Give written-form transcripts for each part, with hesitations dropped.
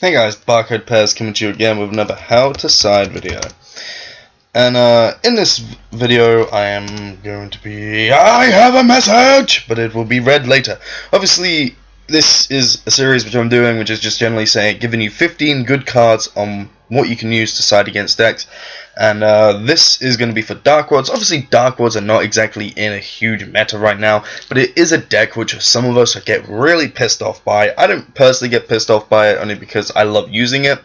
Hey guys, Barcode Pairs coming to you again with another How to Side video. And in this video I am going to be... I have a message! But it will be read later. Obviously, this is a series which I'm doing, which is just generally saying, giving you 15 good cards on what you can use to side against decks. And this is going to be for Darkworlds. Obviously, Darkworlds are not exactly in a huge meta right now, but it is a deck which some of us get really pissed off by. I don't personally get pissed off by it, only because I love using it.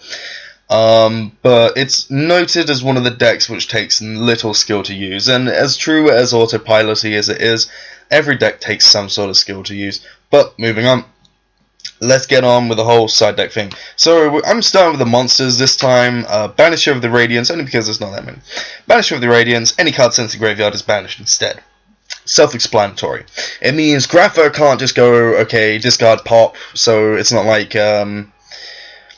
But it's noted as one of the decks which takes little skill to use. And as true as autopiloty as it is, every deck takes some sort of skill to use. But moving on. Let's get on with the whole side deck thing. So I'm starting with the monsters this time. Banisher of the Radiance, only because there's not that many. Banisher of the Radiance, any card sent to the graveyard is banished instead. Self-explanatory. It means Grapher can't just go, okay, discard pop, so it's not like,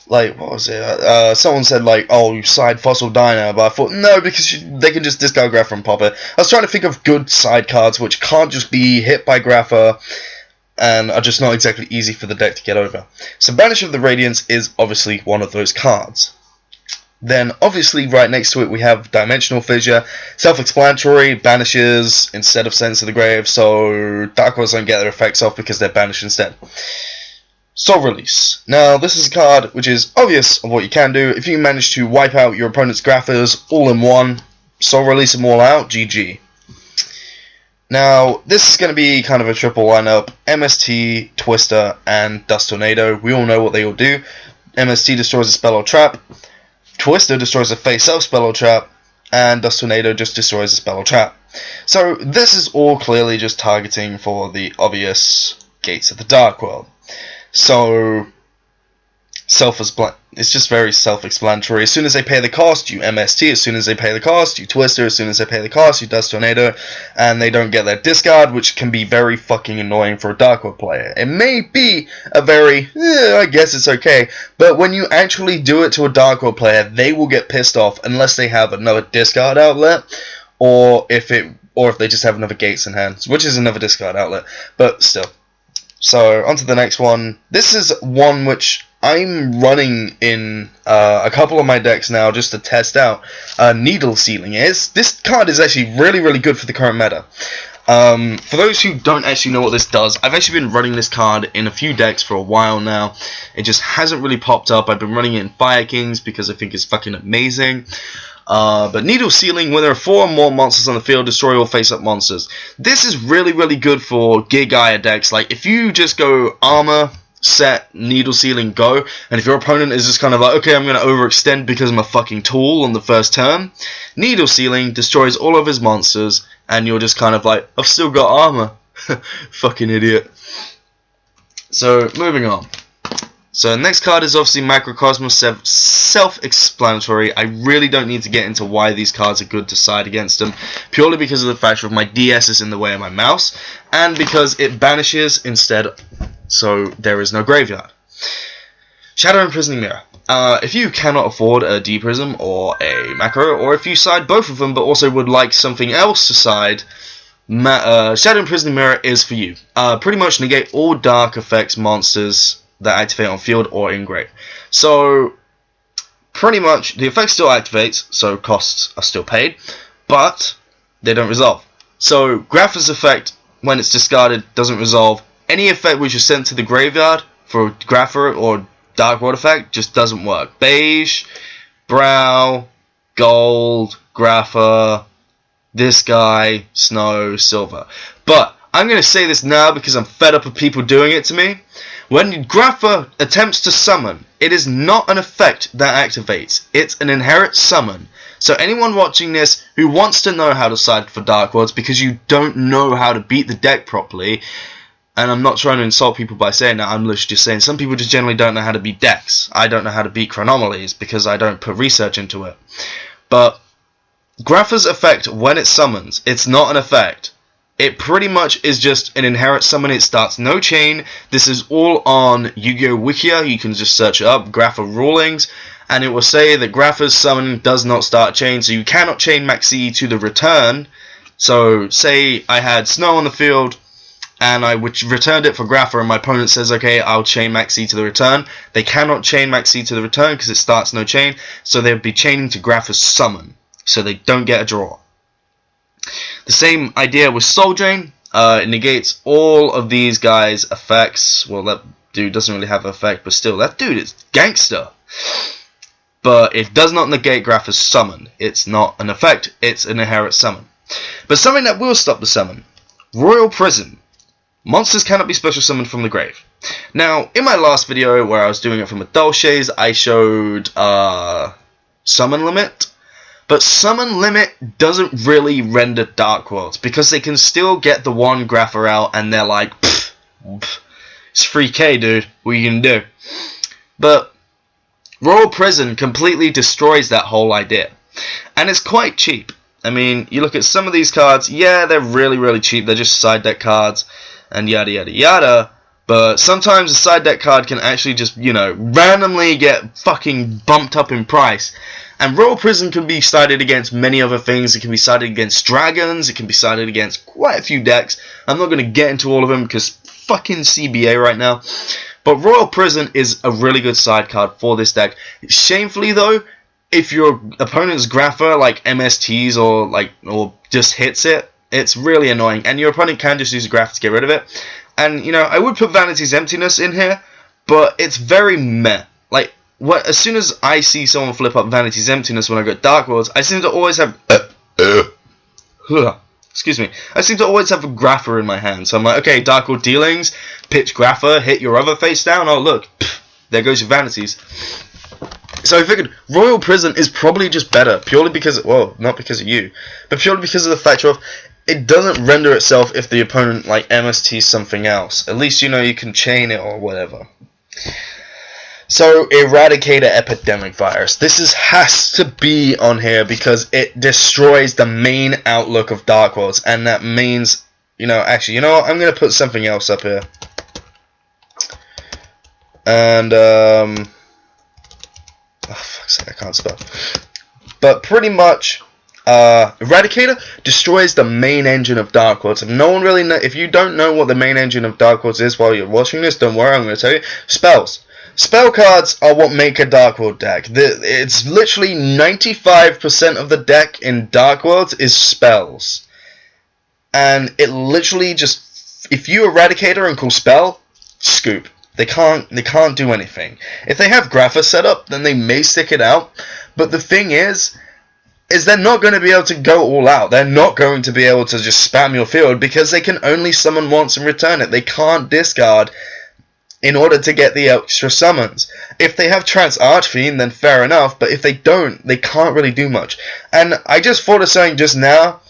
what was it? Someone said, like, oh, you side Fossil Diner, but I thought, no, because they can just discard Grapher and pop it. I was trying to think of good side cards which can't just be hit by Grapher, and are just not exactly easy for the deck to get over. So Banisher of the Radiance is obviously one of those cards. Then obviously right next to it we have Dimensional Fissure, self-explanatory, banishes instead of sends to the grave, so Darkworlds don't get their effects off because they're banished instead. Soul Release. Now this is a card which is obvious of what you can do. If you manage to wipe out your opponent's Graphers all in one, Soul Release them all out, GG. Now, this is going to be kind of a triple lineup, MST, Twister, and Dust Tornado. We all know what they all do. MST destroys a spell or trap, Twister destroys a face-up spell or trap, and Dust Tornado just destroys a spell or trap. So, this is all clearly just targeting for the obvious gates of the Dark World. So, it's just very self-explanatory. As soon as they pay the cost, you MST. As soon as they pay the cost, you Twister. As soon as they pay the cost, you Dust Tornado. And they don't get their discard, which can be very fucking annoying for a Darkworld player. It may be a very, I guess it's okay. But when you actually do it to a Darkworld player, they will get pissed off unless they have another discard outlet, or if they just have another Gates in hand, which is another discard outlet. But still. So, on to the next one. This is one which I'm running in a couple of my decks now just to test out. Needle Sealing. This card is actually really, really good for the current meta. For those who don't actually know what this does, I've actually been running this card in a few decks for a while now. It just hasn't really popped up. I've been running it in Fire Kings because I think it's fucking amazing. But Needle Sealing, when there are 4 or more monsters on the field, destroy all face-up monsters. This is really, really good for Gig Ire decks. Like, if you just go Armor, Set, Needle Sealing, go, and if your opponent is just kind of like, okay, I'm going to overextend because I'm a fucking tool on the first turn, Needle Sealing destroys all of his monsters, and you're just kind of like, I've still got armor. Fucking idiot. So, moving on. So next card is obviously Macrocosmos, self-explanatory. I really don't need to get into why these cards are good to side against them, purely because of the fact that my DS is in the way of my mouse, and because it banishes instead, so there is no graveyard. Shadow Imprisoning Mirror. If you cannot afford a D-Prism or a Macro, or if you side both of them but also would like something else to side, Shadow Imprisoning Mirror is for you. Pretty much negate all dark effects monsters that activate on field or in grave. So, pretty much, the effect still activates, so costs are still paid, but they don't resolve. So, Grapher's effect, when it's discarded, doesn't resolve. Any effect which is sent to the graveyard for Grapher or Dark World effect just doesn't work. Beige, Brow, Gold, Grapher, this guy, Snow, Silver. But, I'm going to say this now because I'm fed up of people doing it to me. When Grapher attempts to summon, it is not an effect that activates. It's an inherent summon. So anyone watching this who wants to know how to side for Darkworlds because you don't know how to beat the deck properly, and I'm not trying to insult people by saying that, I'm literally just saying some people just generally don't know how to beat decks. I don't know how to beat Chronomalies because I don't put research into it. But Grapher's effect, when it summons, it's not an effect. It pretty much is just an inherent summon. It starts no chain. This is all on Yu-Gi-Oh! Wikia. You can just search it up, Grapher Rulings, and it will say that Grapher's summon does not start chain, so you cannot chain Maxi to the return. So, say I had Snow on the field, and I returned it for Grapha, and my opponent says, okay, I'll chain Max C to the return. They cannot chain Max C to the return because it starts no chain, so they'll be chaining to Grapha's summon, so they don't get a draw. The same idea with Soul Drain. It negates all of these guys' effects. Well, that dude doesn't really have an effect, but still, that dude is gangster. But it does not negate Grapha's summon. It's not an effect, it's an inherent summon. But something that will stop the summon. Royal Prison. Monsters cannot be special summoned from the grave. Now, in my last video where I was doing it from a Dulces, I showed Summon Limit. But Summon Limit doesn't really render Darkworlds, because they can still get the one Grapha out and they're like, pfft, it's 3k, dude, what are you gonna do? But Royal Prison completely destroys that whole idea. And it's quite cheap. I mean, you look at some of these cards, yeah, they're really, really cheap. They're just side deck cards and yada, yada, yada. But sometimes a side deck card can actually just, you know, randomly get fucking bumped up in price. And Royal Prison can be sided against many other things. It can be sided against dragons. It can be sided against quite a few decks. I'm not going to get into all of them because fucking CBA right now. But Royal Prison is a really good side card for this deck. Shamefully though, if your opponent's Grapha like MSTs or just hits it, it's really annoying. And your opponent can just use a Grapha to get rid of it. And you know, I would put Vanity's Emptiness in here, but it's very meh. Like, as soon as I see someone flip up Vanity's Emptiness when I go Darkworlds, I seem to always have excuse me. I seem to always have a Grapha in my hand. So I'm like, okay, Darkworld dealings, pitch Grapha, hit your other face down. Oh look, there goes your Vanities. So I figured Royal Prison is probably just better, purely because, well, not because of you, but purely because of the fact of it doesn't render itself if the opponent like MSTs something else. At least you know you can chain it or whatever. So, Eradicator Epidemic Virus. This has to be on here because it destroys the main outlook of Darkworlds, and that means, you know, actually, you know what? I'm going to put something else up here. And, oh, fuck's sake, I can't spell. But pretty much, Eradicator destroys the main engine of Darkworlds. If no one really if you don't know what the main engine of Darkworlds is while you're watching this, don't worry, I'm going to tell you. Spells. Spell cards are what make a Darkworld deck. It's literally 95% of the deck in Darkworlds is spells. And it literally just, if you Eradicator and call spell, scoop. They can't do anything. If they have Grapha set up, then they may stick it out. But the thing is they're not going to be able to go all out. They're not going to be able to just spam your field because they can only summon once and return it. They can't discard in order to get the extra summons. If they have Trance Archfiend, then fair enough, but if they don't, they can't really do much. And I just thought of something just now,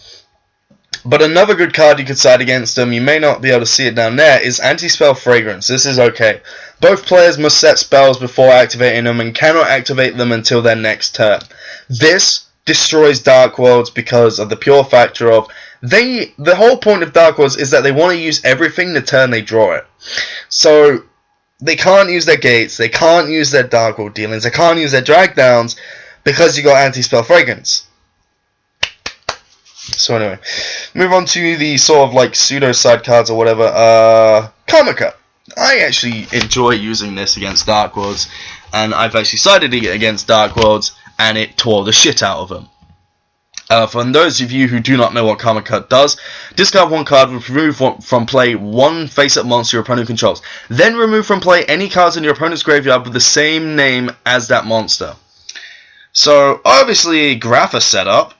but another good card you could side against them, you may not be able to see it down there, is Anti-Spell Fragrance. This is okay. Both players must set spells before activating them and cannot activate them until their next turn. This destroys Darkworlds because of the pure factor of the whole point of Darkworlds is that they want to use everything the turn they draw it. So they can't use their gates, they can't use their Darkworld dealings, they can't use their drag downs because you got Anti-Spell Fragrance. So anyway, move on to the sort of like pseudo side cards or whatever. Karmika. I actually enjoy using this against Darkworlds, and I've actually sided it against Darkworlds, and it tore the shit out of them. For those of you who do not know what Karmika does, discard one card, remove from play one face-up monster your opponent controls. Then remove from play any cards in your opponent's graveyard with the same name as that monster. So, obviously, Grapha setup.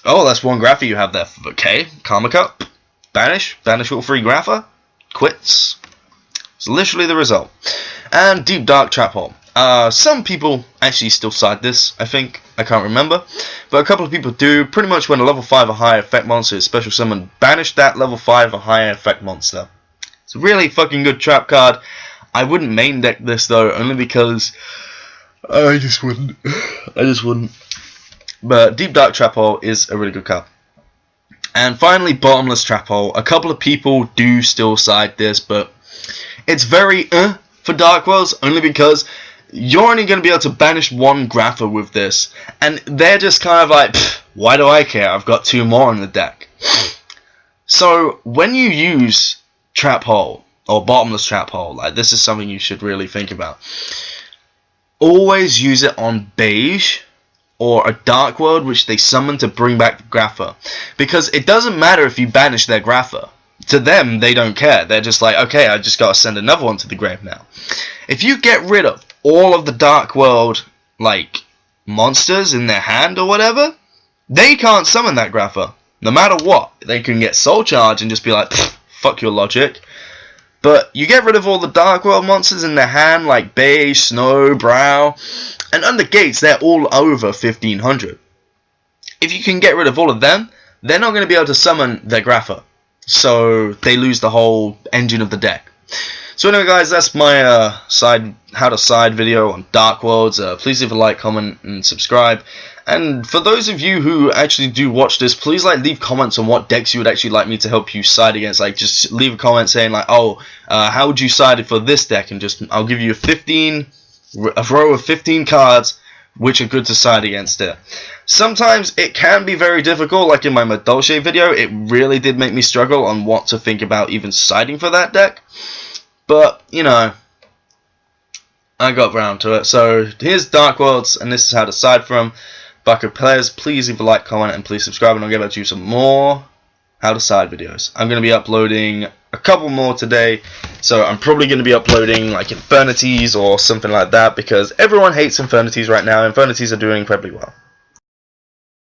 Oh, that's one Grapha you have there. Okay, Karmika. Banish all three Grapha. Quits. It's literally the result. And Deep Dark Trap Hole. Some people actually still side this, I think. I can't remember. But a couple of people do. Pretty much when a level 5 or higher effect monster is special summoned, banish that level 5 or higher effect monster. It's a really fucking good trap card. I wouldn't main deck this though, only because I just wouldn't. But Deep Dark Trap Hole is a really good card. And finally, Bottomless Trap Hole. A couple of people do still side this, but it's very for Darkworlds, only because you're only going to be able to banish one Grapha with this, and they're just kind of like, why do I care? I've got two more in the deck. So when you use trap hole or bottomless trap hole, like this is something you should really think about. Always use it on beige or a dark world which they summon to bring back the Grapha, because it doesn't matter if you banish their Grapha. To them, they don't care. They're just like, okay, I just gotta send another one to the grave now. If you get rid of all of the Dark World, like, monsters in their hand or whatever, they can't summon that Grapha. No matter what. They can get Soul Charge and just be like, fuck your logic. But you get rid of all the Dark World monsters in their hand, like Beige, Snow, Brow, and under gates, they're all over 1500. If you can get rid of all of them, they're not going to be able to summon their Grapha. So they lose the whole engine of the deck. So anyway, guys, that's my how to side video on Darkworlds. Please leave a like, comment, and subscribe. And for those of you who actually do watch this, please leave comments on what decks you would actually like me to help you side against. Like, just leave a comment saying like, oh, how would you side for this deck, and just I'll give you a row of 15 cards which are good to side against it. Sometimes it can be very difficult, like in my Madolche video, it really did make me struggle on what to think about even siding for that deck. But, you know, I got round to it. So, here's Darkworlds, and this is how to side from. Bucket players, please leave a like, comment, and please subscribe, and I'll get back to you some more how to side videos. I'm going to be uploading a couple more today, so I'm probably going to be uploading like Infernities or something like that, because everyone hates Infernities right now. Infernities are doing incredibly well.